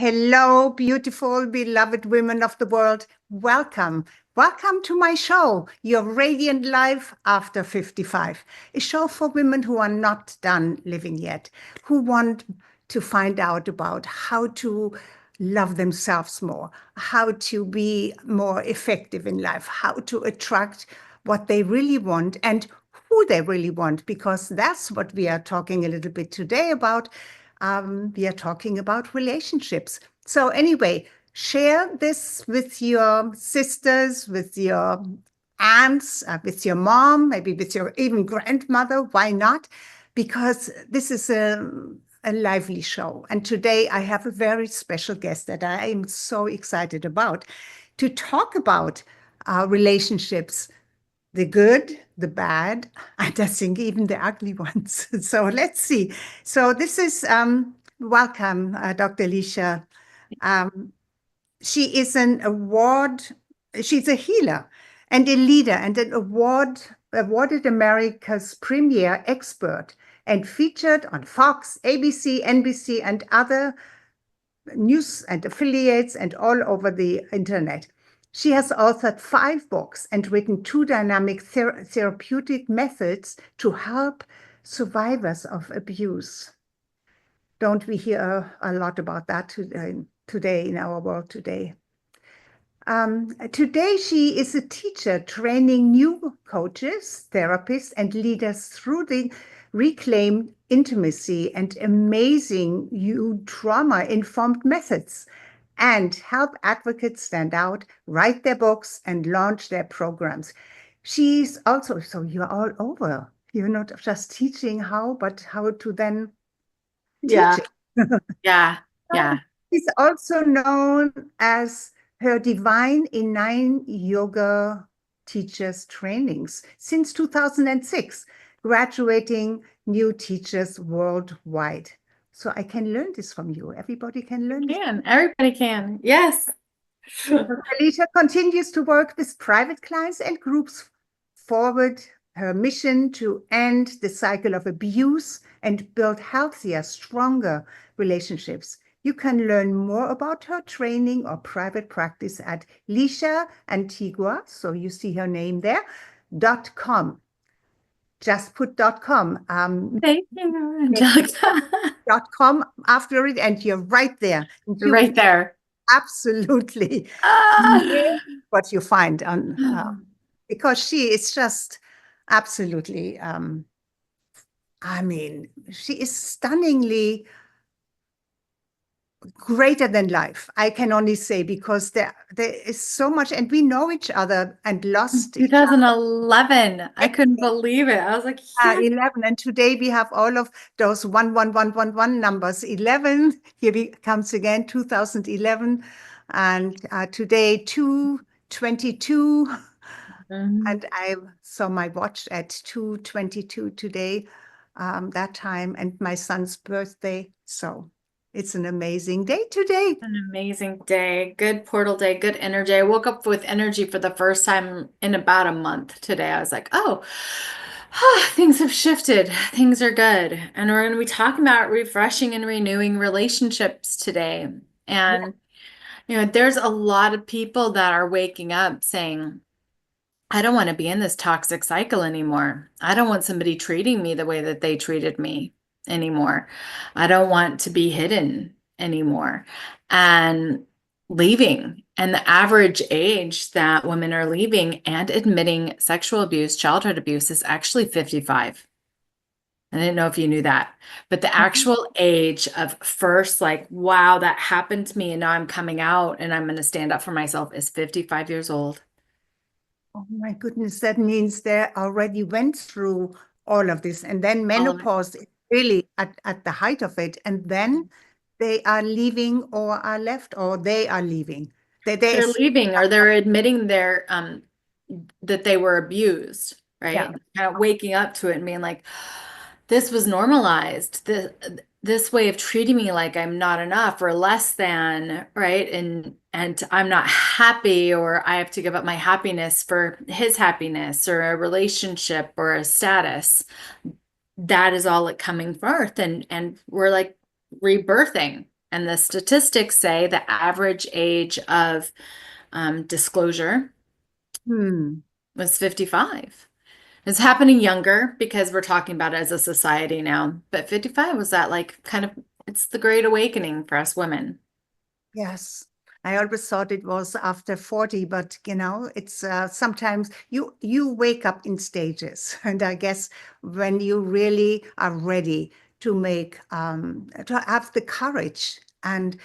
Hello, beautiful, beloved women of the world. Welcome. Welcome to my show, Your Radiant Life After 55, a show for women who are not done living yet, who want to find out about how to love themselves more, how to be more effective in life, how to attract what they really want and who they really want, because that's what we are talking a little bit today about. We are talking about relationships. So anyway, share this with your sisters, with your aunts, with your mom, maybe with your even grandmother. Why not? Because this is a lively show. And today I have a very special guest that I am so excited about to talk about relationships, the good, the bad, and I think even the ugly ones. So let's see. So this is, welcome, Dr. Lisha. She is she's a healer and a leader and an awarded America's premier expert and featured on Fox, ABC, NBC, and other news and affiliates and all over the internet. She has authored 5 books and written 2 dynamic therapeutic methods to help survivors of abuse. Don't we hear a lot about that today in our world today? Today, she is a teacher training new coaches, therapists, and leaders through the reclaimed intimacy and amazing new trauma-informed methods, and help advocates stand out, write their books, and launch their programs. She's also, so you're all over. You're not just teaching how, but how to then Yeah. teach it. Yeah. She's also known as her Divine in 9 yoga teachers trainings since 2006, graduating new teachers worldwide. So I can learn this from you. Everybody can learn this. Everybody can. Yes. Lisha continues to work with private clients and groups forward her mission to end the cycle of abuse and build healthier, stronger relationships. You can learn more about her training or private practice at Lisha Antiqua, so you see her name there, .com. Just put .com. Thank you, Angelica. .com after it, and you're right there. You're right there. Absolutely. What you find on, because she is just absolutely, I mean, she is stunningly greater than life. I can only say, because there is so much, and we know each other and lost 2011. I couldn't believe it. I was like, yeah. 11, and today we have all of those 11111 numbers. 11, here comes again 2011, and today 222. And I saw my watch at 2:22 today, that time, and my son's birthday. So it's an amazing day today. An amazing day. Good portal day, good energy. I woke up with energy for the first time in about a month today. I was like, oh, things have shifted. Things are good. And we're going to be talking about refreshing and renewing relationships today. And, there's a lot of people that are waking up saying, I don't want to be in this toxic cycle anymore. I don't want somebody treating me the way that they treated me anymore. I don't want to be hidden anymore. And leaving. And the average age that women are leaving and admitting sexual abuse, childhood abuse, is actually 55. I didn't know if you knew that, but the actual age of first, like, wow, that happened to me and now I'm coming out and I'm going to stand up for myself, is 55 years old. Oh my goodness, that means they already went through all of this. And then menopause is really at the height of it. And then they are leaving or are left, or they are leaving. They're leaving, or they're admitting that they were abused, right? Yeah. Kind of waking up to it and being like, this was normalized. This way of treating me like I'm not enough or less than, right? And I'm not happy, or I have to give up my happiness for his happiness or a relationship or a status. That is all like coming forth, and we're like rebirthing. And the statistics say the average age of disclosure Hmm. was 55. It's happening younger because we're talking about it as a society now. But 55 was that like kind of, it's the great awakening for us women. Yes. I always thought it was after 40, but it's sometimes you wake up in stages. And I guess when you really are ready to make to have the courage and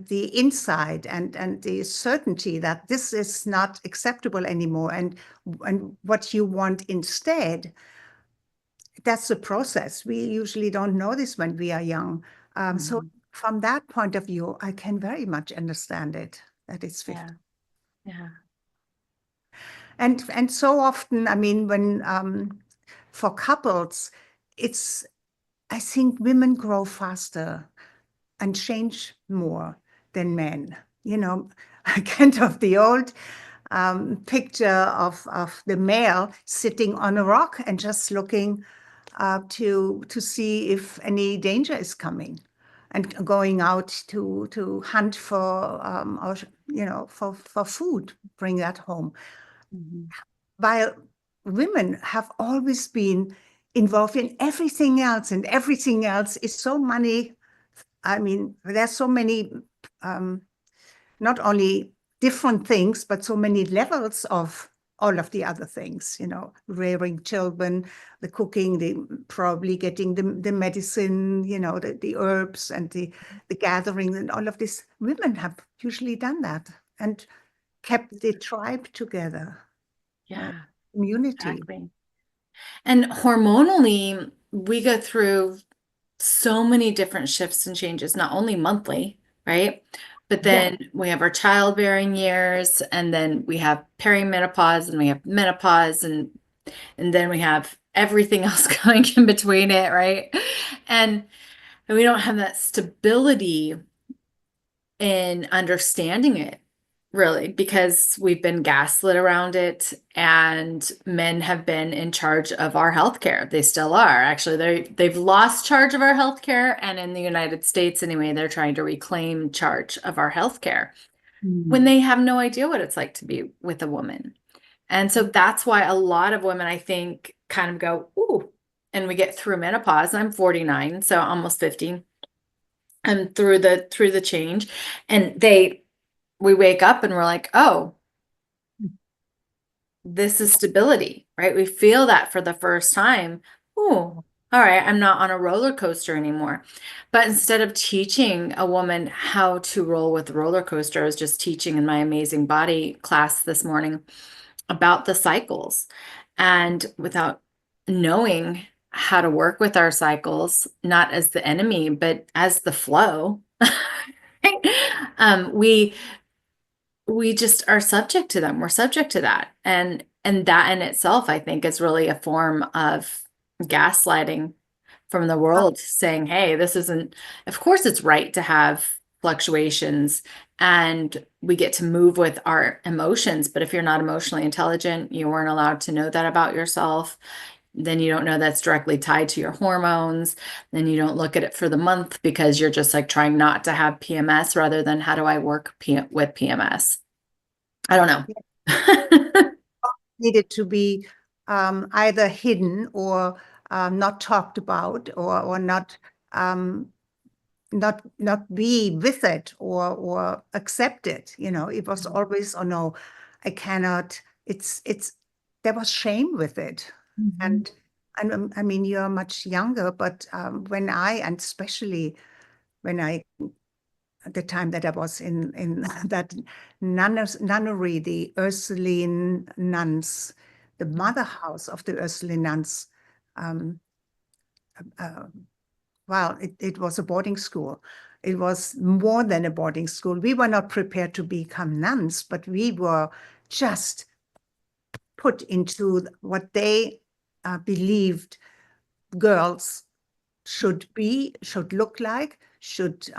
the insight and the certainty that this is not acceptable anymore and what you want instead, that's the process. We usually don't know this when we are young. So Mhm. from that point of view, I can very much understand it, that it's 50. Yeah. Yeah. And so often, I mean, when for couples, it's I think women grow faster and change more than men. Kind of the old picture of the male sitting on a rock and just looking to see if any danger is coming, and going out to hunt for or for food, bring that home. Mhm. While women have always been involved in everything else, and everything else is so money. I mean, there's so many um, not only different things, but so many levels of all of the other things, rearing children, the cooking, the probably getting the medicine, the herbs and the gathering and all of this. Women have usually done that and kept the tribe together, Yeah, community. exactly. And hormonally, we go through so many different shifts and changes, not only monthly, right? But Yeah. then we have our childbearing years, and then we have perimenopause, and we have menopause, and then we have everything else going in between it, right? And we don't have that stability in understanding it really because we've been gaslit around it, and men have been in charge of our healthcare. They still are. Actually, they've lost charge of our healthcare, and in the United States anyway, they're trying to reclaim charge of our healthcare when Mm. they have no idea what it's like to be with a woman. And so that's why a lot of women, I think, kind of go, ooh, and we get through menopause. I'm 49, so almost 50, and through the change, and we wake up and we're like, oh, this is stability, right? We feel that for the first time. Oh, all right, I'm not on a roller coaster anymore. But instead of teaching a woman how to roll with the roller coaster, I was just teaching in my amazing body class this morning about the cycles. And without knowing how to work with our cycles, not as the enemy, but as the flow, we just are subject to them. We're subject to that. And that in itself, I think, is really a form of gaslighting from the world, saying, hey, this isn't, of course it's right to have fluctuations and we get to move with our emotions. But if you're not emotionally intelligent, you weren't allowed to know that about yourself, then you don't know that's directly tied to your hormones. Then you don't look at it for the month because you're just like trying not to have PMS rather than how do I work with PMS? I don't know. Needed to be either hidden or not talked about, or um, not be with it or accept it. It was always, oh no, I cannot. It's There was shame with it. Mhm. And I mean, you're much younger, but and especially when I at the time that I was in that nunnery, the Ursuline nuns, the mother house of the Ursuline nuns. Um, uh, well, it was a boarding school. It was more than a boarding school. We were not prepared to become nuns, but we were just put into what they believed girls should be, should look like, should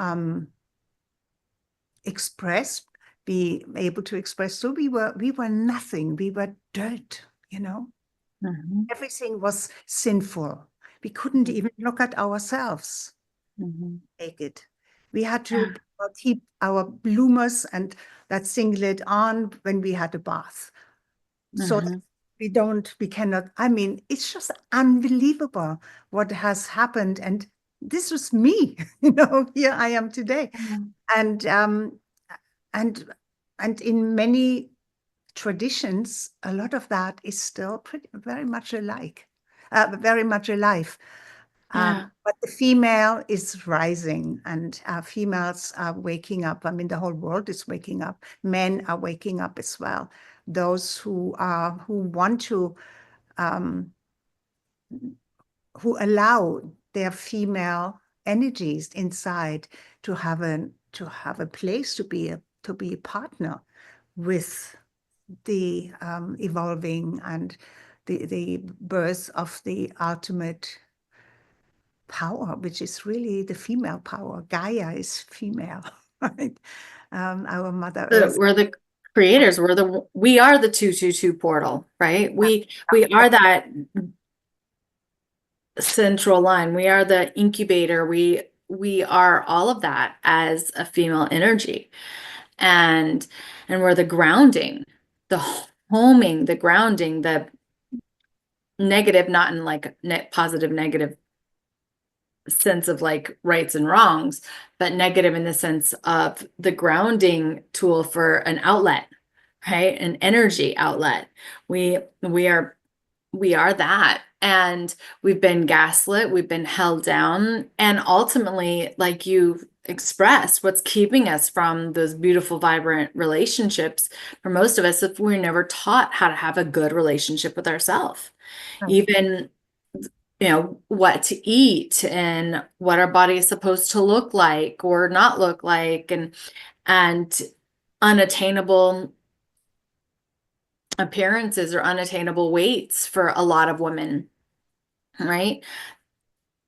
express, be able to express. So we were nothing. We were dirt, you know. Mhm. Everything was sinful. We couldn't even look at ourselves Mhm. naked. We had Yeah. to keep our bloomers and that singlet on when we had a bath. So that Mhm. we cannot, I mean, it's just unbelievable what has happened. And this was me, here I am today. And and and in many traditions, a lot of that is still very much alike, very much alive. Yeah. But the female is rising, and females are waking up. I mean, the whole world is waking up. Men are waking up as well. Those who want to, um, who allow their female energies inside to have a place to be a partner with the evolving and the birth of the ultimate power, which is really the female power. Gaia is female, right? Our Mother Earth. We're the creators. We are the 222 portal, right? We are that central line. We are the incubator. We are all of that as a female energy. And we're the grounding, the homing, the grounding, the negative, not in like positive negative sense of like rights and wrongs, but negative in the sense of the grounding tool for an outlet, right? An energy outlet. We are that. And we've been gaslit, we've been held down. And ultimately, like you expressed, what's keeping us from those beautiful, vibrant relationships for most of us, if we're never taught how to have a good relationship with ourselves, Right. even what to eat and what our body is supposed to look like or not look like, and unattainable appearances or unattainable weights for a lot of women, right,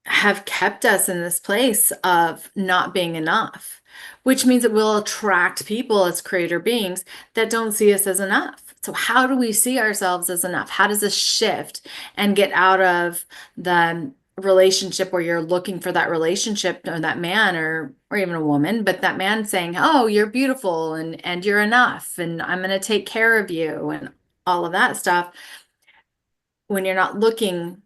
have kept us in this place of not being enough, which means that we'll attract people as creator beings that don't see us as enough. So how do we see ourselves as enough? How does this shift and get out of the relationship where you're looking for that relationship or that man or even a woman, but that man saying, "Oh, you're beautiful and you're enough and I'm going to take care of you," and all of that stuff. When you're not looking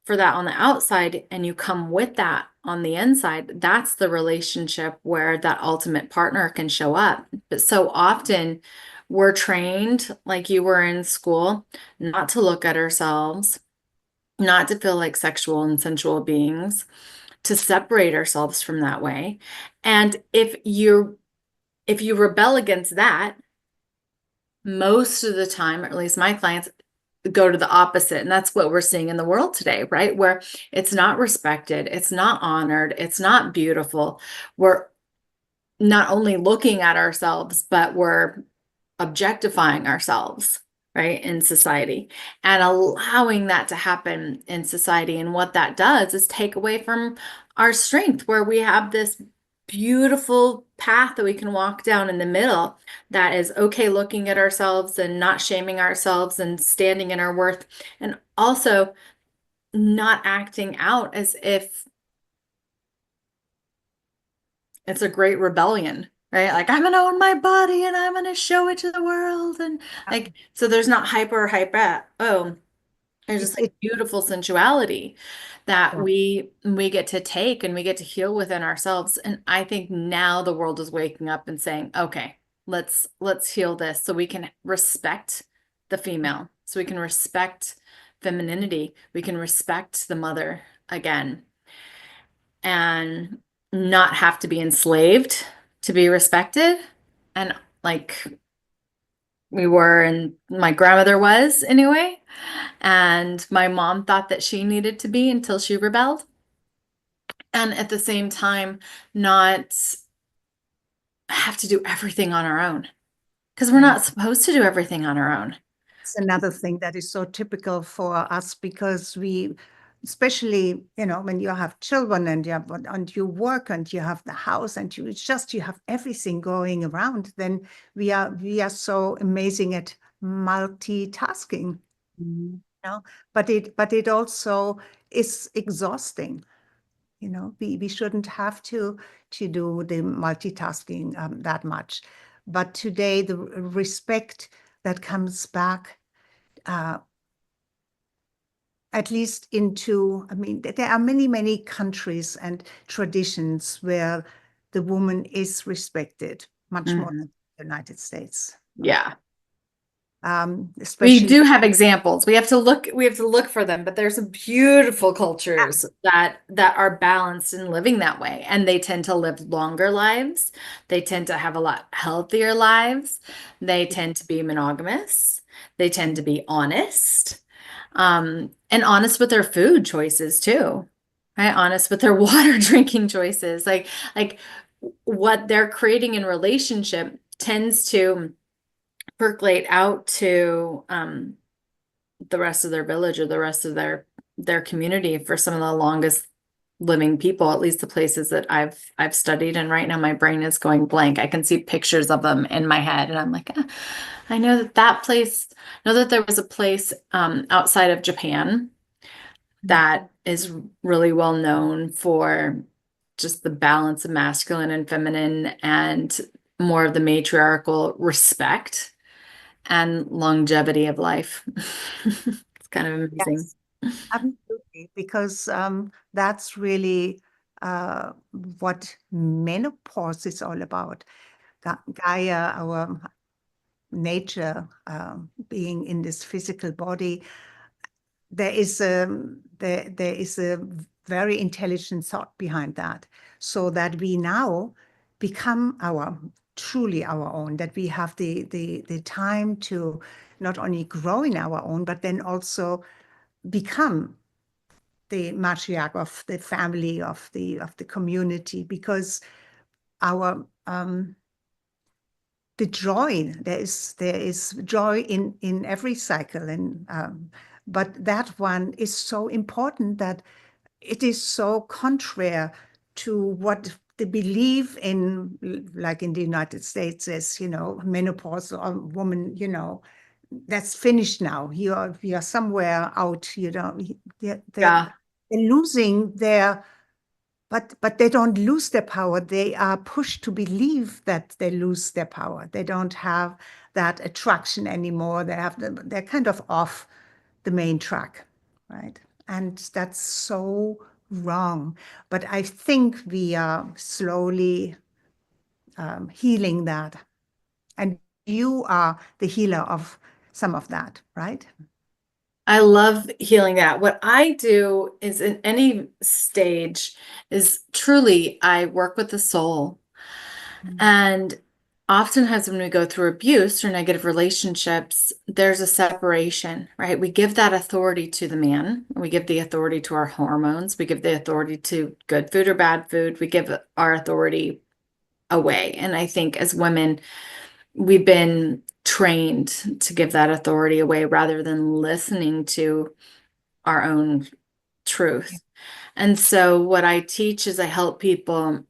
for that on the outside and you come with that on the inside, that's the relationship where that ultimate partner can show up. But so often we're trained, like you were in school, not to look at ourselves, not to feel like sexual and sensual beings, to separate ourselves from that way. And if you rebel against that, most of the time, or at least my clients, go to the opposite. And that's what we're seeing in the world today, right? Where it's not respected, it's not honored, it's not beautiful. We're not only looking at ourselves, but we're objectifying ourselves, right, in society, and allowing that to happen in society. And what that does is take away from our strength, where we have this beautiful path that we can walk down in the middle that is okay, looking at ourselves and not shaming ourselves and standing in our worth, and also not acting out as if it's a great rebellion, right? Like, I'm gonna own my body and I'm gonna show it to the world. And like, so there's not hyper or hyper. Oh, there's It's just like it. beautiful sensuality that we get to take and we get to heal within ourselves. And I think now the world is waking up and saying, okay, let's heal this so we can respect the female, so we can respect femininity, we can respect the mother again, and not have to be enslaved to be respected. And like we were, and my grandmother was anyway. And my mom thought that she needed to be until she rebelled. And at the same time, not have to do everything on our own, because we're Right. not supposed to do everything on our own. It's another thing that is so typical for us because we, especially, when you have children and you work and you have the house and you have everything going around, then we are so amazing at multitasking, Mhm. but it also is exhausting, We shouldn't have to do the multitasking that much. But today, the respect that comes back, at least into, I mean, there are many, many countries and traditions where the woman is respected much more than the United States. Yeah. We Especially, do have examples. We have to look for them, but there's some beautiful cultures that are balanced in living that way. And they tend to live longer lives. They tend to have a lot healthier lives. They tend to be monogamous. They tend to be honest. And honest with their food choices too. Right? Honest with their water drinking choices. Like what they're creating in relationship tends to percolate out to the rest of their village or the rest of their community for some of the longest living people, at least the places that I've studied. And right now my brain is going blank. I can see pictures of them in my head and I'm like, I know that place, I know that there was a place outside of Japan that is really well known for just the balance of masculine and feminine and more of the matriarchal respect and longevity of life. It's kind of amazing. yes, absolutely, because that's really what menopause is all about. Gaia, our nature, being in this physical body, there is a very intelligent thought behind that, so that we now become truly our own, that we have the time to not only grow in our own, but then also become the matriarch of the family, of the community, because our the joy, there is joy in every cycle, and but that one is so important that it is so contrary to what the belief in, like in the United States, is, menopause, or woman, that's finished now. You're somewhere out, they're losing their, but they don't lose their power. They are pushed to believe that they lose their power. They don't have that attraction anymore. They're kind of off the main track, right? And that's so wrong. But I think we are slowly healing that. And you are the healer of some of that, right? I love healing that. What I do is in any stage is truly I work with the soul. And oftentimes when we go through abuse or negative relationships, there's a separation, right? We give that authority to the man. We give the authority to our hormones. We give the authority to good food or bad food. We give our authority away. And I think as women, we've been trained to give that authority away rather than listening to our own truth. And so what I teach is I help people.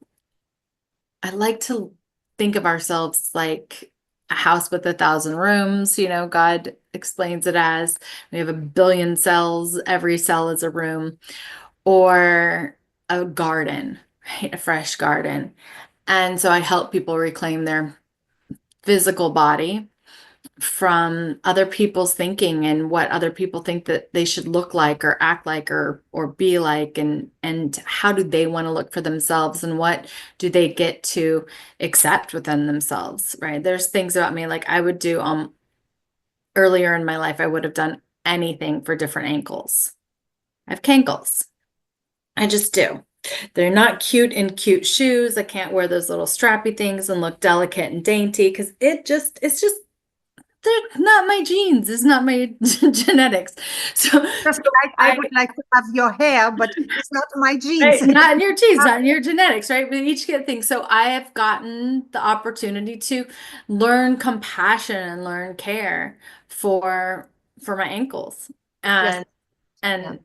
I like to think of ourselves like a house with 1,000 rooms. God explains it as we have 1 billion cells. Every cell is a room, or a garden, right? A fresh garden. And so I help people reclaim their physical body from other people's thinking and what other people think that they should look like or act like or be like, and how do they want to look for themselves and what do they get to accept within themselves, right? There's things about me like I would do earlier in my life, I would have done anything for different ankles. I have cankles. I just do. They're not cute in cute shoes. I can't wear those little strappy things and look delicate and dainty because it's just they're not my genes. It's not my genetics. So, Just like I would like to have your hair, but it's not my genes. right, not in your genes, not in your genetics, right? We each get things. So I have gotten the opportunity to learn compassion and learn care for my ankles. Yes. And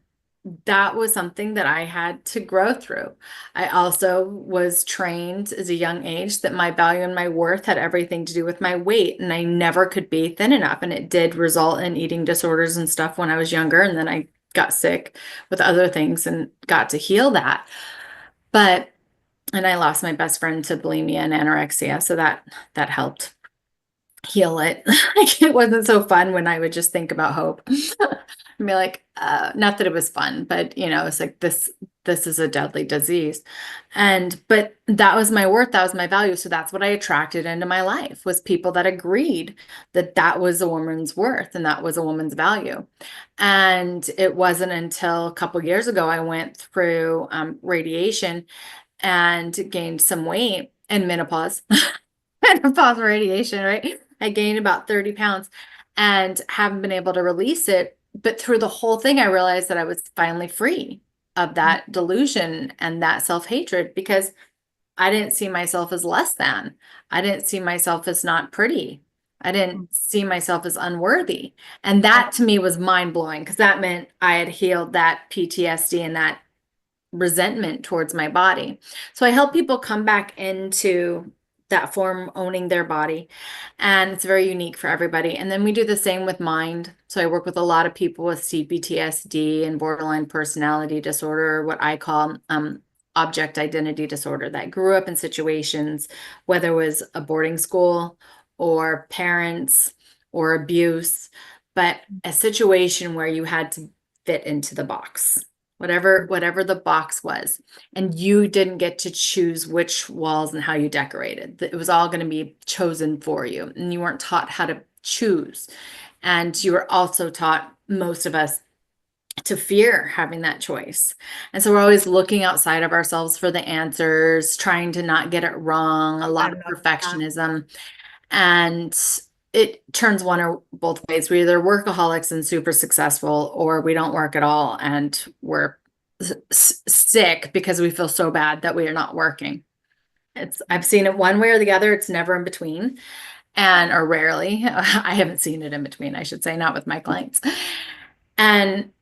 that was something that I had to grow through. I also was trained as a young age that my value and my worth had everything to do with my weight, and I never could be thin enough. And it did result in eating disorders and stuff when I was younger. And then I got sick with other things and got to heal that. But, and I lost my best friend to bulimia and anorexia, so that helped heal it. Like it wasn't so fun when I would just think about hope and be like, not that it was fun, but it's like this is a deadly disease. But that was my worth, that was my value. So that's what I attracted into my life, was people that agreed that that was a woman's worth and that was a woman's value. And it wasn't until a couple years ago I went through radiation and gained some weight and menopause. Menopause radiation, right? I gained about 30 pounds and haven't been able to release it. But through the whole thing, I realized that I was finally free of that delusion and that self-hatred, because I didn't see myself as less than. I didn't see myself as not pretty. I didn't see myself as unworthy. And that to me was mind-blowing, because that meant I had healed that PTSD and that resentment towards my body. So I help people come back into that form, owning their body, and it's very unique for everybody. And then we do the same with mind. So I work with a lot of people with CPTSD and borderline personality disorder, what I call object identity disorder, that grew up in situations, whether it was a boarding school or parents or abuse, but a situation where you had to fit into the box, whatever the box was, and you didn't get to choose which walls and how you decorated. It was all going to be chosen for you, and you weren't taught how to choose. And you were also taught, most of us, to fear having that choice. And so we're always looking outside of ourselves for the answers, trying to not get it wrong, a lot of perfectionism. And it turns one or both ways. We either workaholics and super successful, or we don't work at all and we're sick because we feel so bad that we are not working. I've seen it one way or the other. It's never in between, or rarely. I haven't seen it in between, I should say, not with my clients. And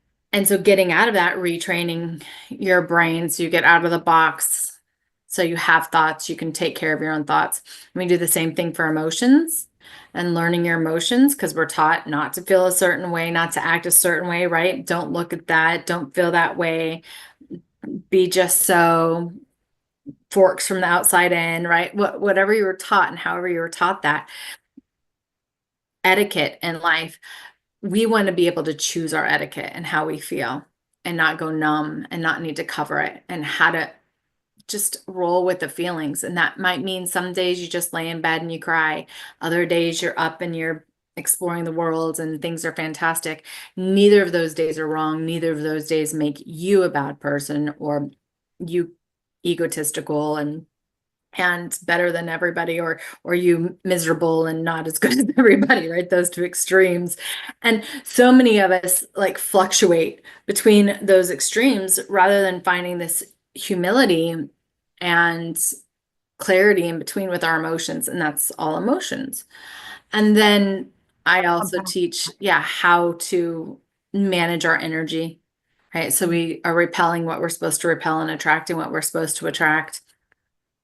so getting out of that, retraining your brain so you get out of the box, so you have thoughts, you can take care of your own thoughts. And we do the same thing for emotions and learning your emotions, because we're taught not to feel a certain way, not to act a certain way, right? Don't look at that. Don't feel that way. Be just so, forks from the outside in, right? Whatever you were taught and however you were taught that etiquette in life, we want to be able to choose our etiquette and how we feel, and not go numb and not need to cover it, and how to just roll with the feelings. And that might mean some days you just lay in bed and you cry. Other days you're up and you're exploring the world and things are fantastic. Neither of those days are wrong. Neither of those days make you a bad person or you egotistical and better than everybody, or you miserable and not as good as everybody, right? Those two extremes. And so many of us like fluctuate between those extremes rather than finding this humility and clarity in between with our emotions, and that's all emotions. And then I also teach how to manage our energy, right? So we are repelling what we're supposed to repel and attracting what we're supposed to attract.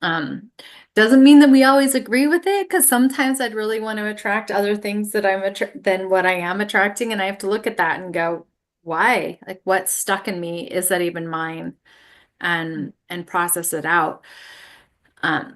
Doesn't mean that we always agree with it, because sometimes I'd really want to attract other things that than what I am attracting, and I have to look at that and go, why? Like, what's stuck in me? Is that even mine? And process it out.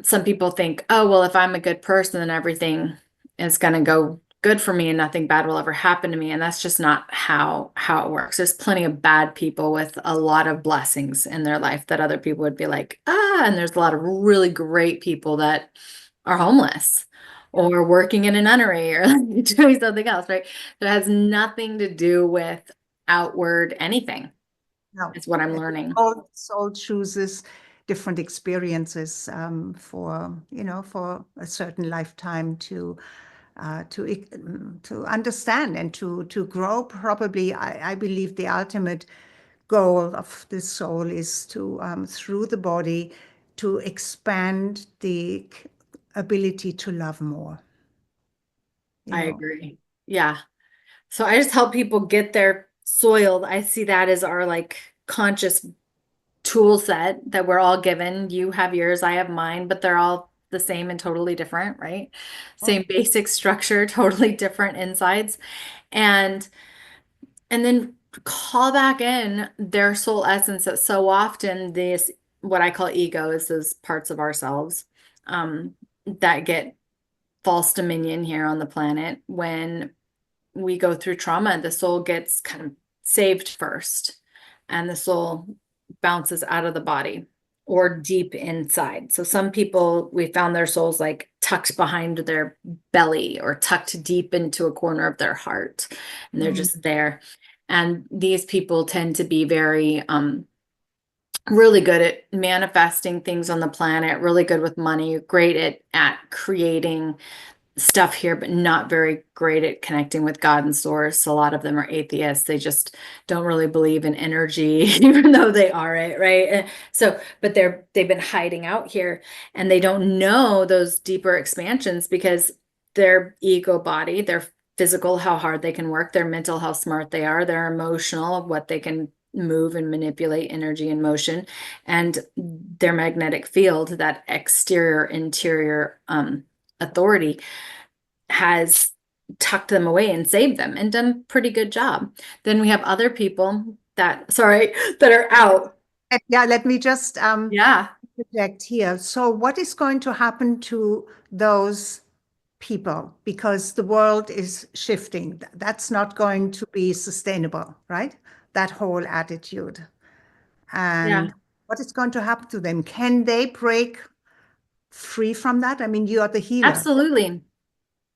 Some people think, oh, well, if I'm a good person, then everything is going to go good for me and nothing bad will ever happen to me. And that's just not how it works. There's plenty of bad people with a lot of blessings in their life that other people would be like, and there's a lot of really great people that are homeless or working in a nunnery or doing something else, right? That has nothing to do with outward anything. No, is what I'm learning. Soul chooses different experiences for a certain lifetime to understand and to grow. Probably, I believe the ultimate goal of the soul is to through the body to expand the ability to love more. I agree. Yeah. So I just help people get their soiled. I see that as our like conscious tool set that we're all given. You have yours, I have mine, but they're all the same and totally different, right? Same basic structure, totally different insides. And then call back in their soul essence, that so often this what I call ego is those parts of ourselves that get false dominion here on the planet. When we go through trauma, the soul gets kind of saved first, and the soul bounces out of the body or deep inside. So some people, we found their souls like tucked behind their belly or tucked deep into a corner of their heart, and they're Mm. just there. And these people tend to be very really good at manifesting things on the planet, really good with money, great at creating stuff here, but not very great at connecting with God and source. A lot of them are atheists. They just don't really believe in energy, even though they are it, right? And so, but they've been hiding out here, and they don't know those deeper expansions because their ego body, their physical, how hard they can work, their mental, how smart they are, their emotional, what they can move and manipulate energy and motion, and their magnetic field, that exterior interior authority, has tucked them away and saved them and done a pretty good job. Then we have other people that, sorry, that are out. Yeah, let me just Yeah, interject here. So what is going to happen to those people? Because the world is shifting. That's not going to be sustainable, right? That whole attitude. yeah, And what is going to happen to them? Can they break free from that? I mean, you are the healer. absolutely.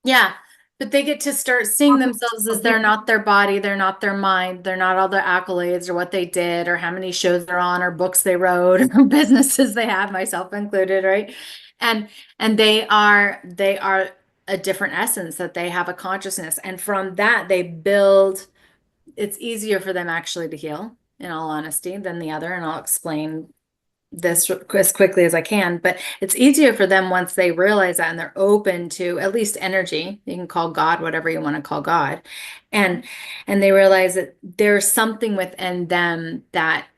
Yeah. But they get to start seeing themselves as they're not their body, they're not their mind, they're not all their accolades or what they did or how many shows they're on or books they wrote or businesses they have, myself included, right? And they are a different essence, that they have a consciousness. And from that they build, it's easier for them actually to heal, in all honesty, than the other. And I'll explain this as quickly as I can, but it's easier for them once they realize that and they're open to at least energy. You can call God whatever you want to call God. And they realize that there's something within them that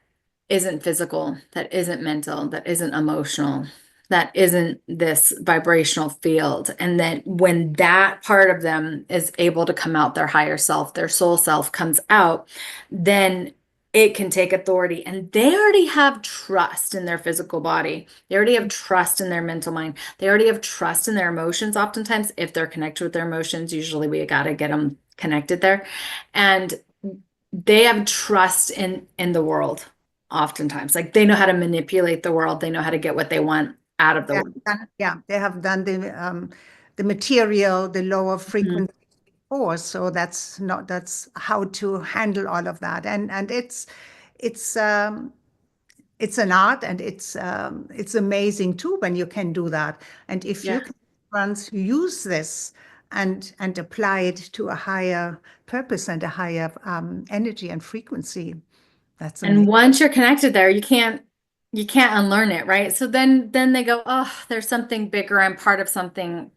isn't physical, that isn't mental, that isn't emotional, that isn't this vibrational field. And then when that part of them is able to come out, their higher self, their soul self comes out, then it can take authority. And they already have trust in their physical body. They already have trust in their mental mind. They already have trust in their emotions. Oftentimes, if they're connected with their emotions, usually we got to get them connected there. And they have trust in the world. Oftentimes, like they know how to manipulate the world, they know how to get what they want out of the world. Yeah, they have done the material, the lower Mhm. frequency before, so that's how to handle all of that, and it's it's an art, and it's amazing too when you can do that, and if you Yeah. can once use this and apply it to a higher purpose and a higher energy and frequency, that's And amazing. once you're connected there, you can't unlearn it, right? So then they go, oh, there's something bigger. I'm part of something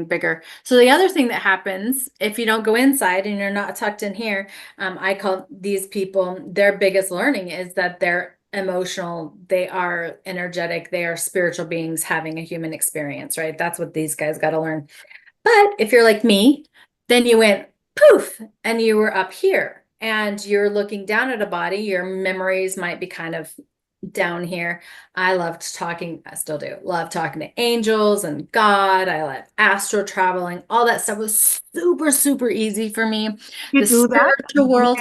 bigger. So the other thing that happens if you don't go inside and you're not tucked in here, I call these people, their biggest learning is that they're emotional, they are energetic, they are spiritual beings having a human experience, right? That's what these guys got to learn. But if you're like me, then you went poof and you were up here and you're looking down at a body. Your memories might be kind of down here. I loved talking, I still do, love talking to angels and God. I love astro traveling. All that stuff was super, super easy for me. You The do that? spiritual world,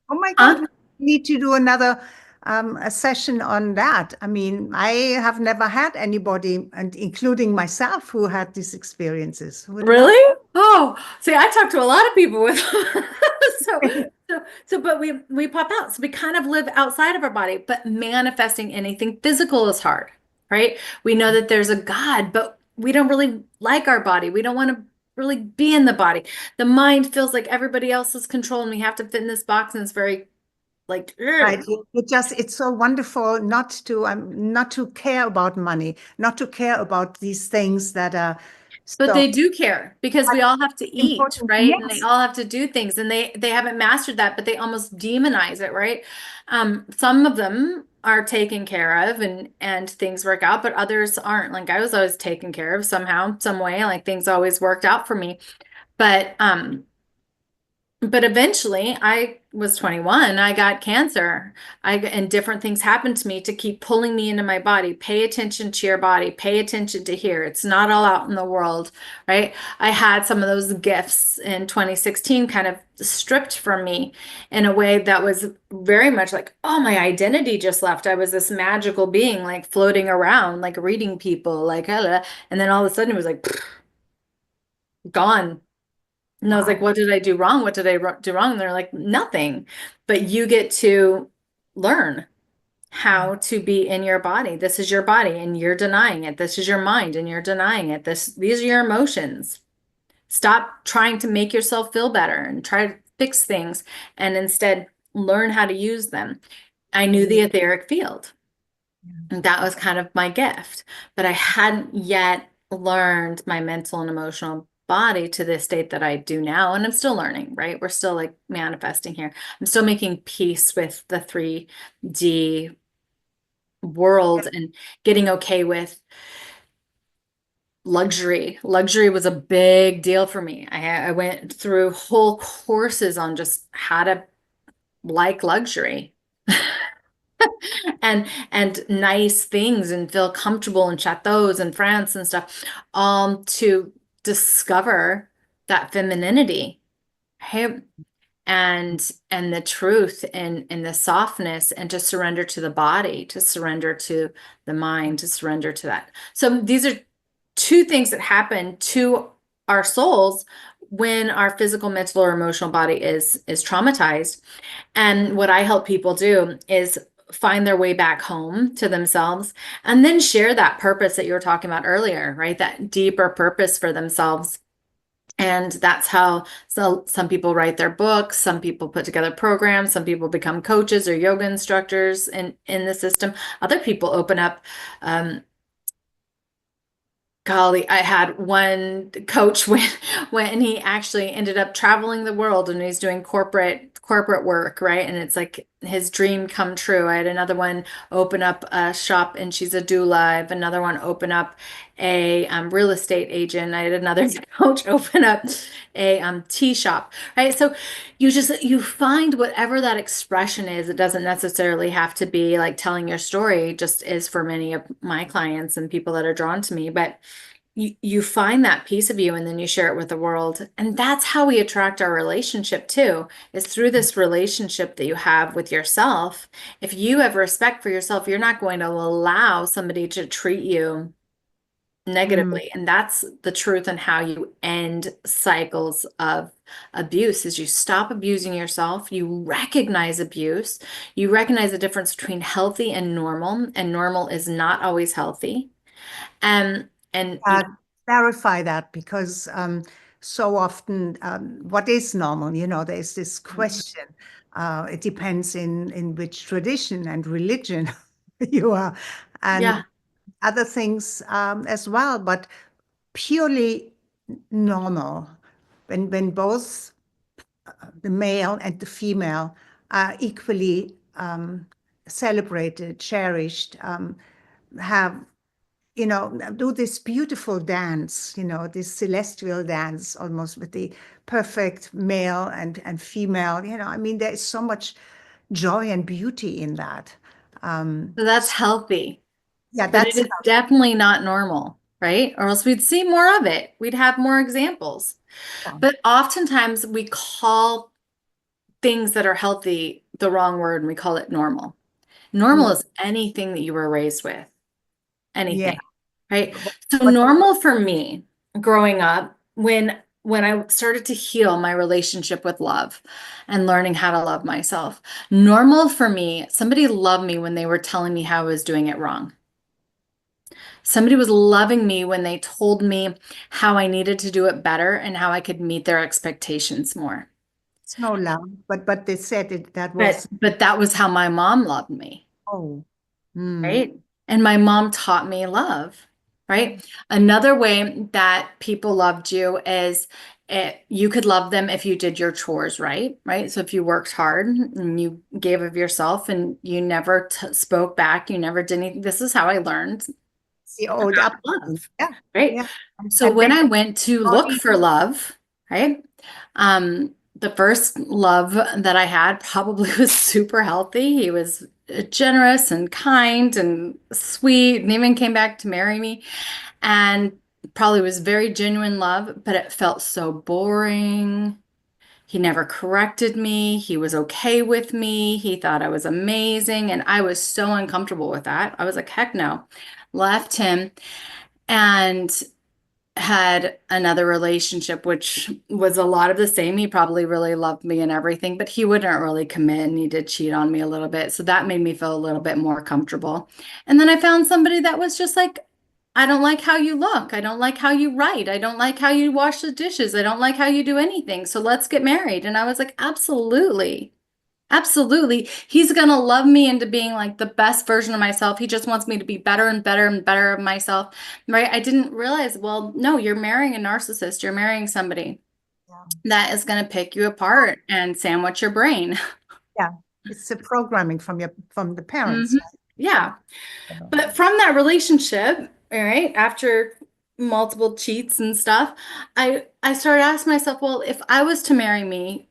Oh my God, huh? we need to do another a session on that. I mean, I have never had anybody, and including myself, who had these experiences. Would love. Really? Oh, see, I talk to a lot of people with so but we pop out. So we kind of live outside of our body, but manifesting anything physical is hard, right? We know that there's a God, but we don't really like our body. We don't want to really be in the body. The mind feels like everybody else's control and we have to fit in this box, and it's very like, Right. ugh. It's so wonderful not to care about money, not to care about these things that are But so they do care because we all have to eat, important. right? And they Yes. all have to do things, and they haven't mastered that, but they almost demonize it, right? Some of them are taken care of and things work out, but others aren't. Like I was always taken care of somehow, some way, like things always worked out for me. But But eventually, I was 21, I got cancer. And different things happened to me to keep pulling me into my body. Pay attention to your body, pay attention to here. It's not all out in the world, right? I had some of those gifts in 2016 kind of stripped from me in a way that was very much like, oh, my identity just left. I was this magical being like floating around, like reading people, like, hello. And then all of a sudden it was like gone. And I was like, Wow. what did I do wrong? What did I do wrong? And they're like, nothing. But you get to learn Yeah. how to be in your body. This is your body and you're denying it. This is your mind and you're denying it. These are your emotions. Stop trying to make yourself feel better and try to fix things and instead learn how to use them. I knew the Yeah. etheric field. And that was kind of my gift, but I hadn't yet learned my mental and emotional body to the state that I do now. And I'm still learning, right? We're still like manifesting here. I'm still making peace with the 3D world and getting okay with luxury. Luxury was a big deal for me. I went through whole courses on just how to like luxury. And nice things and feel comfortable in chateaus and France and stuff, to discover that femininity, hey, and the truth and the softness, and to surrender to the body, to surrender to the mind, to surrender to that. So these are two things that happen to our souls when our physical, mental, or emotional body is traumatized. And what I help people do is find their way back home to themselves and then share that purpose that you were talking about earlier, right? That deeper purpose for themselves. And that's how some people write their books, some people put together programs, some people become coaches or yoga instructors in the system. Other people open up golly, I had one coach when he actually ended up traveling the world and he's doing corporate work, right? And it's like his dream come true. I had another one open up a shop and she's a doula. I have another one open up a real estate agent. I had another coach open up a tea shop, right? So you find whatever that expression is. It doesn't necessarily have to be like telling your story, just is for many of my clients and people that are drawn to me, but you find that piece of you and then you share it with the world. And that's how we attract our relationship too, is through this relationship that you have with yourself. If you have respect for yourself, you're not going to allow somebody to treat you Mm. negatively. And that's the truth and how you end cycles of abuse is you stop abusing yourself, you recognize abuse, you recognize the difference between healthy and normal is not always healthy. And you uh, Clarify that because so often, what is normal? You know, there's this question. It depends in which tradition and religion you are, and yeah. other things as well. But purely normal, when both the male and the female are equally celebrated, cherished, have do this beautiful dance, this celestial dance, almost with the perfect male and female. I mean, there is so much joy and beauty in that. So that's healthy, Yeah, but it that's is definitely not normal, right? Or else we'd see more of it. We'd have more examples. how. But oftentimes we call things that are healthy the wrong word and we call it normal. Normal Mm, is anything that you were raised with, yeah. anything, right? What, So what- normal for me growing up, when I started to heal my relationship with love and learning how to love myself, normal for me, somebody loved me when they were telling me how I was doing it wrong. Somebody was loving me when they told me how I needed to do it better and how I could meet their expectations more. it's no love, but they said it that But was, but that was how my mom loved me, oh, mm, right? And my mom taught me love, right? Another way that people loved you is you could love them if you did your chores right, right? So if you worked hard and you gave of yourself and you never spoke back, you never did anything. This is how I learned it's the old about upbringing. love, Yeah, right? yeah. So And when then I went to look body, for love, right? the first love that I had probably was super healthy. He was generous and kind and sweet and even came back to marry me. And probably was very genuine love, but it felt so boring. He never corrected me. He was okay with me. He thought I was amazing. And I was so uncomfortable with that. I was like, heck no. Left him and had another relationship, which was a lot of the same. He probably really loved me and everything, but he wouldn't really commit and he did cheat on me a little bit. So that made me feel a little bit more comfortable. And then I found somebody that was just like, I don't like how you look. I don't like how you write. I don't like how you wash the dishes. I don't like how you do anything. So let's get married. And I was like, absolutely. Absolutely. He's going to love me into being like the best version of myself. He just wants me to be better and better and better of myself. Right. I didn't realize, well, no, you're marrying a narcissist. You're marrying somebody Yeah. that is going to pick you apart and sandwich your brain. Yeah. It's the programming from the parents, Mhm. Yeah. right? But from that relationship, all right, after multiple cheats and stuff, I started asking myself, well, if I was to marry me,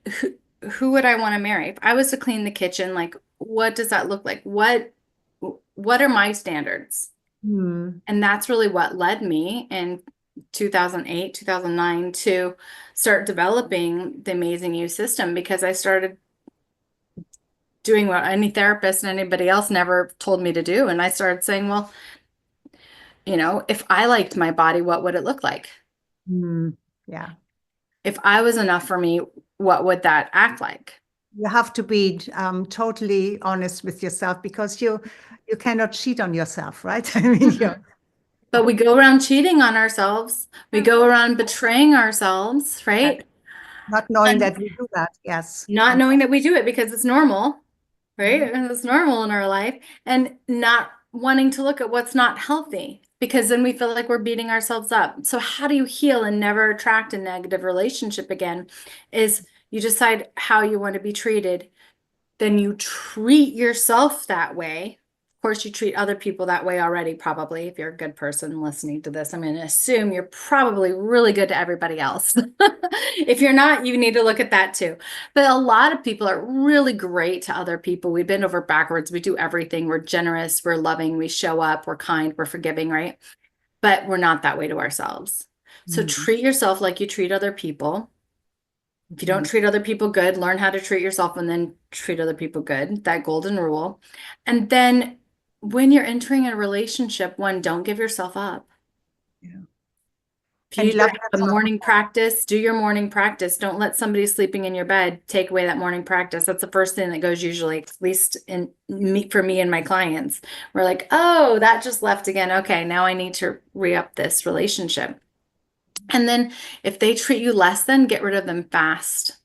who would I want to marry? If I was to clean the kitchen, like what does that look like? What are my standards? Hmm. And that's really what led me in 2008, 2009 to start developing the Amazing You system because I started doing what any therapist and anybody else never told me to do. And I started saying, well, if I liked my body, what would it look like? Hmm. Yeah. If I was enough for me, what would that act like? You have to be totally honest with yourself because you cannot cheat on yourself, right? I mean, But we go around cheating on ourselves. We go around betraying ourselves, right? not knowing And that we do that. Yes. not And knowing that we do it because it's normal, right? Mhm. And it's normal in our life, and not wanting to look at what's not healthy because then we feel like we're beating ourselves up. So, how do you heal and never attract a negative relationship again? Is you decide how you want to be treated, then you treat yourself that way. Of course, you treat other people that way already, probably. If you're a good person listening to this, I'm going to assume you're probably really good to everybody else. If you're not, you need to look at that too. But a lot of people are really great to other people. We bend over backwards. We do everything. We're generous. We're loving. We show up. We're kind. We're forgiving, right? But we're not that way to ourselves. So Mhm. treat yourself like you treat other people. If you don't Mhm. treat other people good, learn how to treat yourself and then treat other people good. That golden rule. And then when you're entering a relationship, one, don't give yourself up. Yeah. If And you do love have a yourself. morning practice, do your morning practice. Don't let somebody sleeping in your bed take away that morning practice. That's the first thing that goes usually, at least in me for me and my clients. We're like, oh, that just left again. Okay, now I need to re-up this relationship. And then if they treat you less than, get rid of them fast.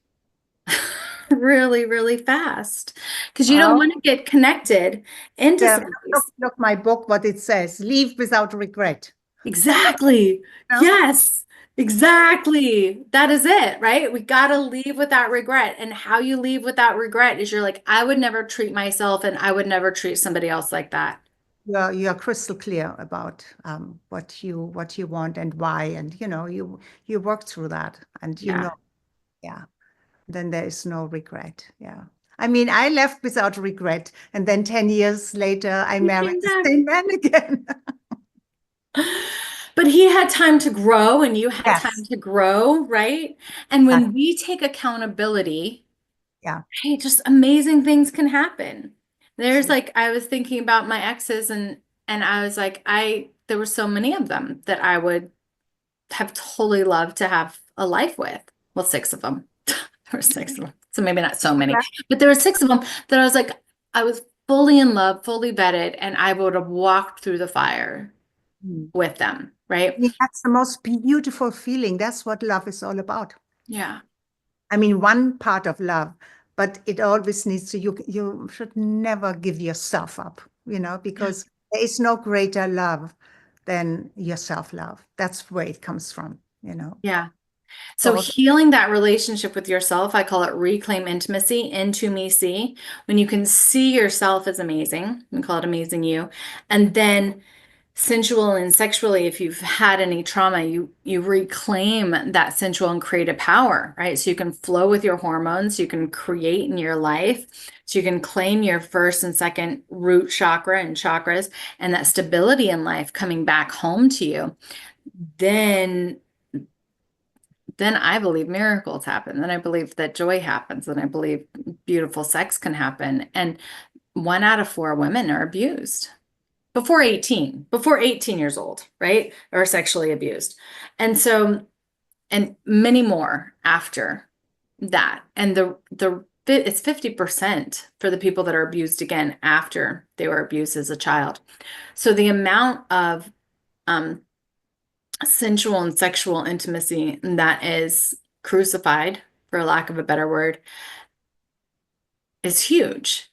Really, really fast because you don't Oh, want to get connected into yeah. somebody's. Look, my book, what it says, leave without regret. Exactly. No? Yes, exactly. That is it, right? We got to leave without regret. And how you leave without regret is you're like, I would never treat myself and I would never treat somebody else like that. You're crystal clear about what you want and why, and you work through that, and Yeah. yeah. Then there is no regret. Yeah. I mean, I left without regret, and then 10 years later, I You married came the back. same man again. But he had time to grow and you had time Yes. to grow, right? And Uh, when we take accountability, yeah. hey, just amazing things can happen. There's So, like I was thinking about my exes and I was like there were so many of them that I would have totally loved to have a life with. Well, six of them. There were six of them. So maybe not so many, yeah. but there were six of them that I was like I was fully in love, fully vetted, and I would have walked through the fire Mm. with them, I right? mean, that's the most beautiful feeling. That's what love is all about. Yeah. I mean, one part of love, but it always needs to, you should never give yourself up, Yeah. because there is no greater love than your self-love. That's where it comes from. Yeah. So So, healing that relationship with yourself, I call it reclaim intimacy, into me see. When you can see yourself as amazing, we call it amazing you, and then sensual and sexually, if you've had any trauma, you reclaim that sensual and creative power, right? So you can flow with your hormones, you can create in your life, so you can claim your first and second root chakra and chakras, and that stability in life coming back home to you. Then I believe miracles happen. Then I believe that joy happens. Then I believe beautiful sex can happen. And 1 out of 4 women are abused before 18 years old, right? Or sexually abused. And so, and many more after that. And it's 50% for the people that are abused again after they were abused as a child. So the amount of sensual and sexual intimacy that is crucified, for lack of a better word, is huge.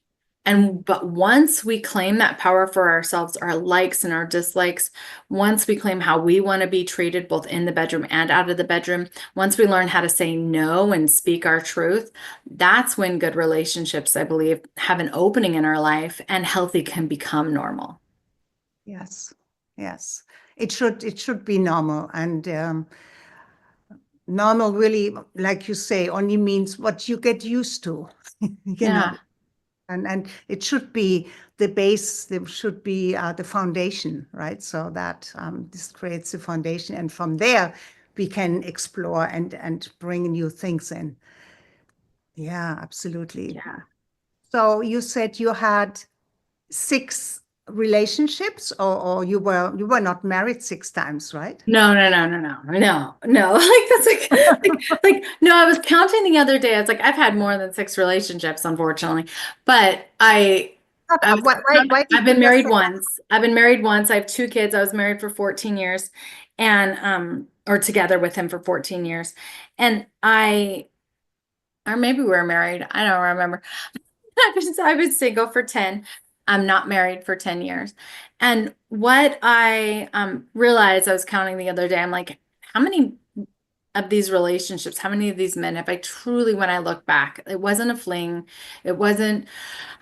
But once we claim that power for ourselves, our likes and our dislikes, once we claim how we want to be treated both in the bedroom and out of the bedroom, once we learn how to say no and speak our truth, that's when good relationships, I believe, have an opening in our life and healthy can become normal. Yes, yes. It should be normal. And normal really, like you say, only means what you get used to, you know. And it should be the base, there should be the foundation, right? So that this creates the foundation. And from there, we can explore and bring new things in. Yeah, absolutely. Yeah. So you said you had 6 relationships, or you were not married 6 times, right? No. Like that's no, I was counting the other day. I was like, I've had more than 6 relationships, unfortunately. But Why did I've you been just married say once. I've been married once. I have 2 kids. I was married for 14 years and or together with him for 14 years. And or maybe we were married. I don't remember. I've been single for 10. I'm not married for 10 years. And what I realized, I was counting the other day, I'm like, how many of these relationships, how many of these men have I truly, when I look back, it wasn't a fling, it wasn't,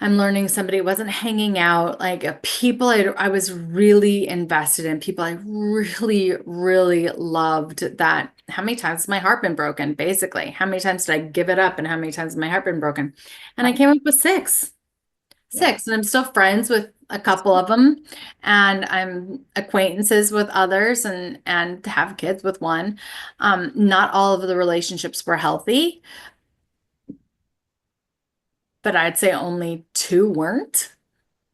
I'm learning somebody, it wasn't hanging out, like people I was really invested in, people I really, really loved. That how many times has my heart been broken, basically? How many times did I give it up and how many times has my heart been broken? And I that? came up with 6. Yeah. And I'm still friends with a couple of them, and I'm acquaintances with others, and have kids with one. Not all of the relationships were healthy, but I'd say only 2 weren't,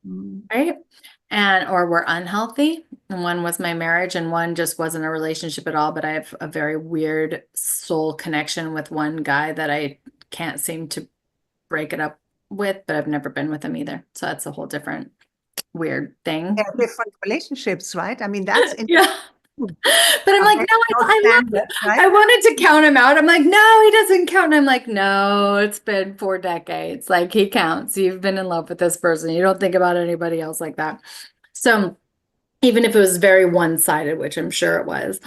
Mm. right? And or were unhealthy. And one was my marriage, and one just wasn't a relationship at all. But I have a very weird soul connection with one guy that I can't seem to break it up with, but I've never been with him either. So that's a whole different weird thing. They're different relationships, right? I mean, that's Yeah. interesting. But I'm like, no, There's no I love standard, it. right? I wanted to count him out. I'm like, no, he doesn't count. And I'm like, no, it's been 4 decades. Like he counts. You've been in love with this person. You don't think about anybody else like that. So even if it was very one-sided, which I'm sure it was,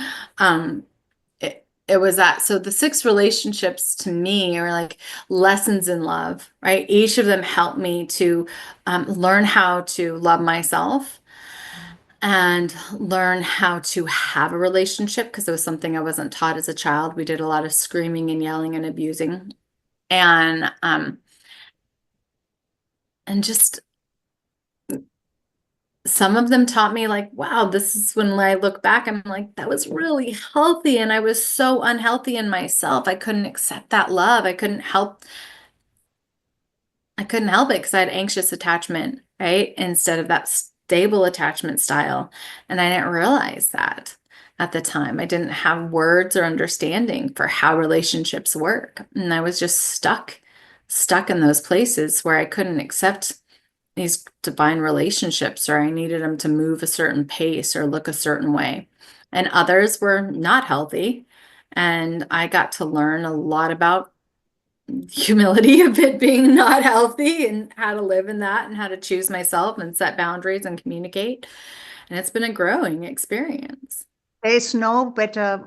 it was that. So the 6 relationships to me are like lessons in love, right? Each of them helped me to learn how to love myself and learn how to have a relationship, because it was something I wasn't taught as a child. We did a lot of screaming and yelling and abusing. And just some of them taught me like, wow, this is when I look back, I'm like, that was really healthy. And I was so unhealthy in myself. I couldn't accept that love. I couldn't help it because I had anxious attachment, right? Instead of that stable attachment style. And I didn't realize that at the time. I didn't have words or understanding for how relationships work. And I was just stuck in those places where I couldn't accept these divine relationships, or I needed them to move a certain pace or look a certain way. And others were not healthy. And I got to learn a lot about humility of it being not healthy and how to live in that and how to choose myself and set boundaries and communicate. And it's been a growing experience. There's no better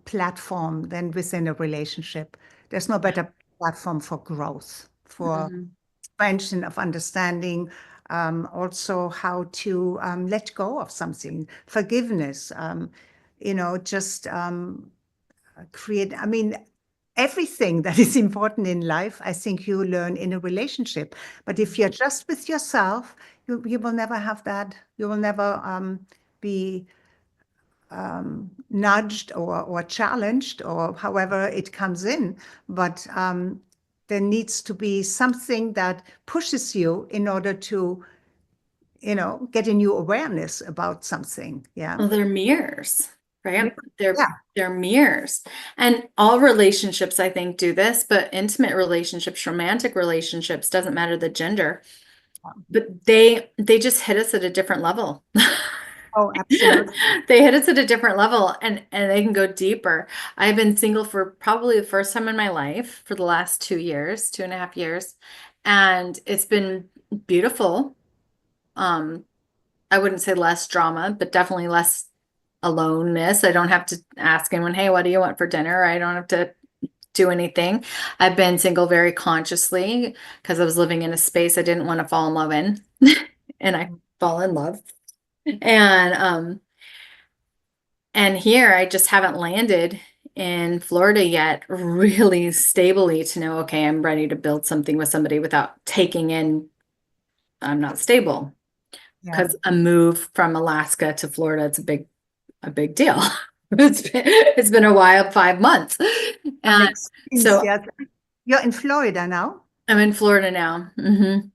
platform than within a relationship. There's no better platform for growth, for Mhm. expansion of understanding, also how to let go of something, forgiveness, just create, I mean, everything that is important in life, I think you learn in a relationship. But if you're just with yourself, you will never have that. You will never be nudged or challenged or however it comes in. But there needs to be something that pushes you in order to, get a new awareness about something. Yeah. Well, they're mirrors, Yeah. right? They're mirrors. And all relationships, I think, do this, but intimate relationships, romantic relationships, doesn't matter the gender, but they just hit us at a different level. Oh, absolutely. They hit us at a different level and they can go deeper. I've been single for probably the first time in my life for the last 2 years, 2.5 years, and it's been beautiful. Um, I wouldn't say less drama, but definitely less aloneness. I don't have to ask anyone, hey, what do you want for dinner? I don't have to do anything. I've been single very consciously because I was living in a space I didn't want to fall in love in. And I fall in love. And here I just haven't landed in Florida yet really stably to know, okay, I'm ready to build something with somebody without taking in I'm not stable. Yeah. Because a move from Alaska to Florida, it's a big deal. It's been a while, 5 months. That And makes sense. so Yeah. You're in Florida now. I'm in Florida now. You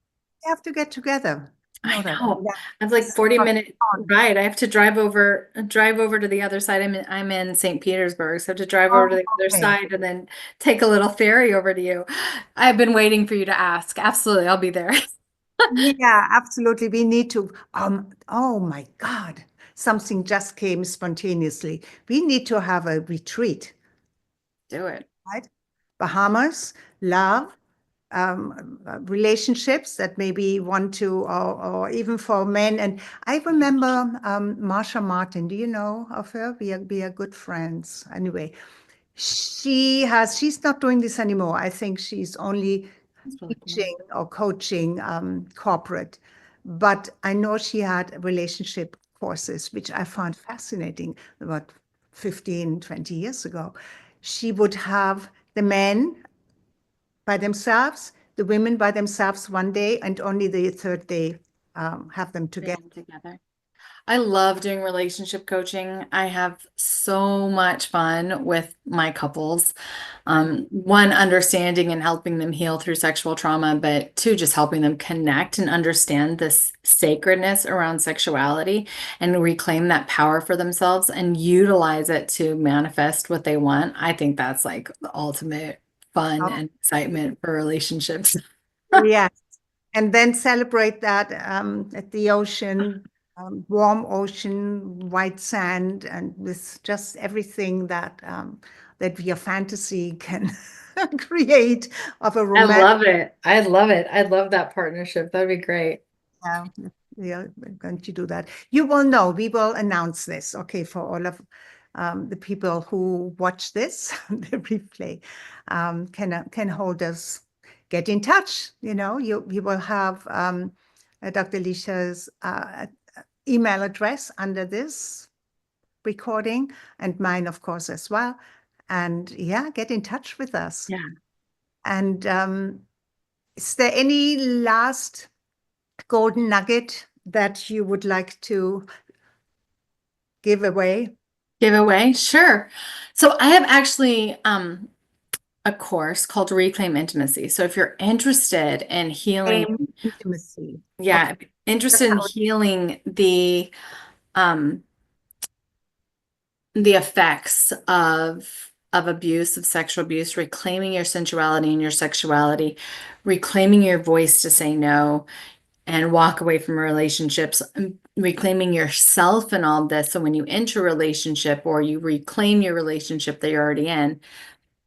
have to get together. You I know that. know. I have like That's 40-minute fun. ride. I have to drive over to the other side. I'm in St. Petersburg, so I have to drive Oh, over to the other okay. side and then take a little ferry over to you. I've been waiting for you to ask. Absolutely, I'll be there. Yeah, absolutely. We need to, oh my God, something just came spontaneously. We need to have a retreat, Do it. right? Bahamas, love, relationships that maybe want to, or even for men. And I remember Marsha Martin. Do you know of her? We are good friends. Anyway, she's not doing this anymore. I think she's only That's really cool. teaching or coaching corporate. But I know she had relationship courses, which I found fascinating about 15, 20 years ago. She would have the men by themselves, the women by themselves one day, and only the third day have them Bring together. them together. I love doing relationship coaching. I have so much fun with my couples. One, understanding and helping them heal through sexual trauma, but two, just helping them connect and understand this sacredness around sexuality and reclaim that power for themselves and utilize it to manifest what they want. I think that's like the ultimate fun Oh, and excitement for relationships. yes. And then celebrate that at the ocean, warm ocean, white sand, and with just everything that your fantasy can create of a I romantic. love it. I love it. I love that partnership. That'd be great. Yeah, yeah, we're going to do that. You will know. We will announce this, okay, for all of the people who watch this, the replay, can hold us, get in touch. You will have Dr. Lisha's email address under this recording and mine, of course, as well. And yeah, get in touch with us. Yeah. And is there any last golden nugget that you would like to give away? Giveaway? Sure. So I have actually a course called Reclaim Intimacy. So if you're interested in healing, Same intimacy. Okay, yeah, that's interested in how healing the effects of abuse, of sexual abuse, reclaiming your sensuality and your sexuality, reclaiming your voice to say no and walk away from relationships, reclaiming yourself and all this. So when you enter a relationship or you reclaim your relationship that you're already in,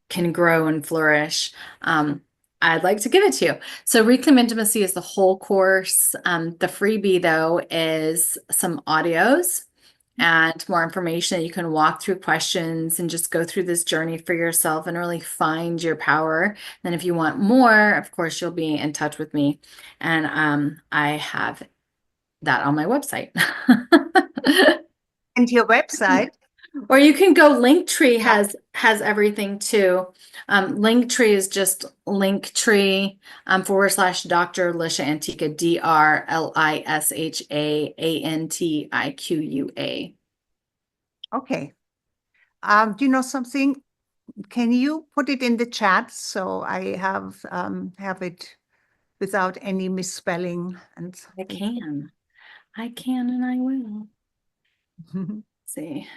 can grow and flourish. I'd like to give it to you. So Reclaim Intimacy is the whole course. The freebie though is some audios and more information that you can walk through questions and just go through this journey for yourself and really find your power. Then if you want more, of course, you'll be in touch with me. And I have that on my website. And your website? Or you can go, Linktree has everything too. Linktree is just Linktree / Dr. Lisha Antiqua, DrLishaAntiqua. Okay. Do you know something? Can you put it in the chat so I have it without any misspelling and I can, and I will. See,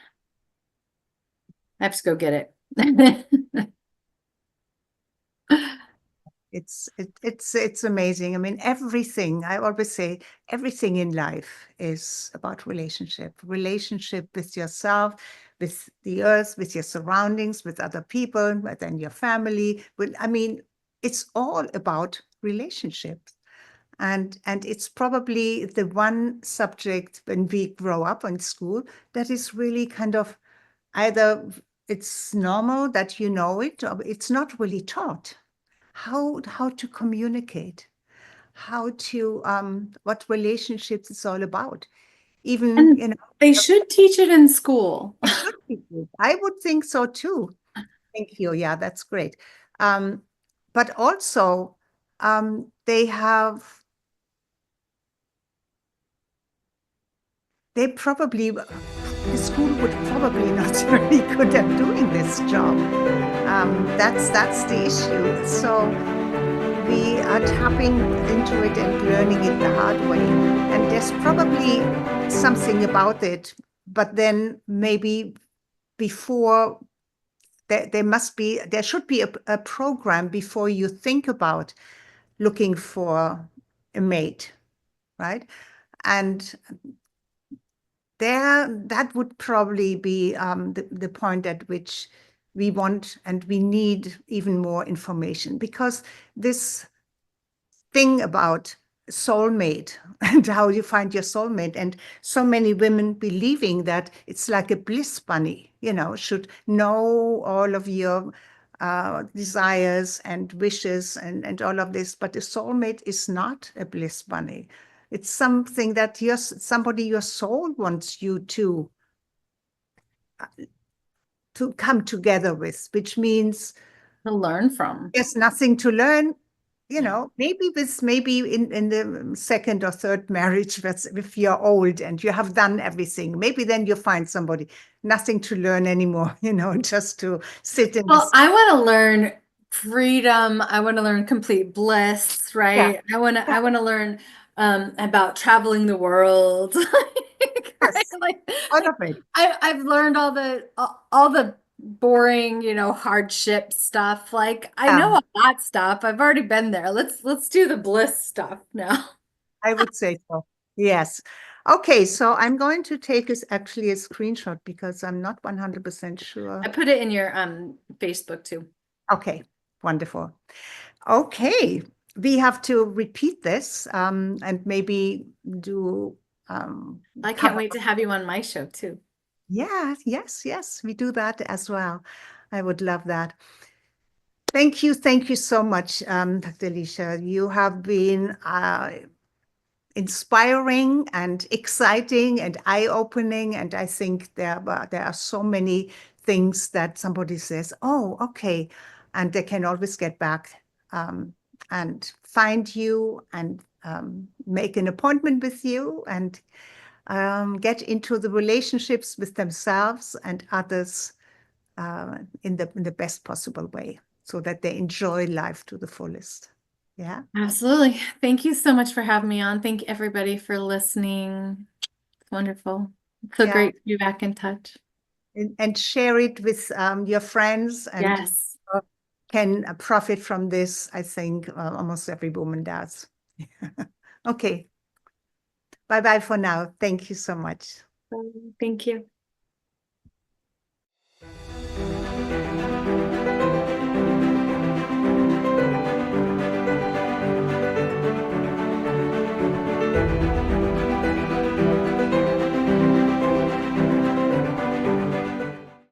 I have to go get it. It's amazing. I mean, everything, I always say, everything in life is about relationship with yourself, with the earth, with your surroundings, with other people, within your family. I mean, it's all about relationships. And it's probably the one subject when we grow up in school that is really kind of either it's normal that you know it, or it's not really taught how to communicate, how to what relationships is all about. Even, And they should teach it in school. it should be good. I would think so too. Thank you. Yeah, that's great. But also, they probably, the school would probably not very good at doing this job. That's the issue. So we are tapping into it and learning it the hard way. And there's probably something about it, but then maybe before there should be a program before you think about looking for a mate, right? And that would probably be the point at which we want and we need even more information, because this thing about soulmate and how you find your soulmate, and so many women believing that it's like a bliss bunny, should know all of your desires and wishes and all of this, but a soulmate is not a bliss bunny. It's something that somebody your soul wants you to come together with, which means To learn from. there's nothing to learn. Maybe in the second or third marriage, if you're old and you have done everything, maybe then you find somebody, nothing to learn anymore, just to sit in Well, this. I want to learn freedom. I want to learn complete bliss, Yeah, right? I want to learn about traveling the world. Right? yes, all of it. I've learned all the boring, hardship stuff. Like I know Yeah, all that stuff. I've already been there. Let's do the bliss stuff now. I would say so. Yes. Okay, so I'm going to take actually a screenshot because I'm not 100% sure. I put it in your Facebook too. Okay, wonderful. Okay, we have to repeat this and maybe do. I can't wait to have you on my show too. Yeah, yes, we do that as well. I would love that. Thank you so much, Dr. Lisha. You have been inspiring and exciting and eye-opening, and I think there are so many things that somebody says, oh, okay, and they can always get back and find you and make an appointment with you and get into the relationships with themselves and others in the best possible way, so that they enjoy life to the fullest. Yeah. Absolutely. Thank you so much for having me on. Thank everybody for listening. It's wonderful. It's so Yeah. great to be back in touch. And share it with your friends, and Yes. can profit from this. I think almost every woman does. Okay. Bye-bye for now. Thank you so much. Thank you.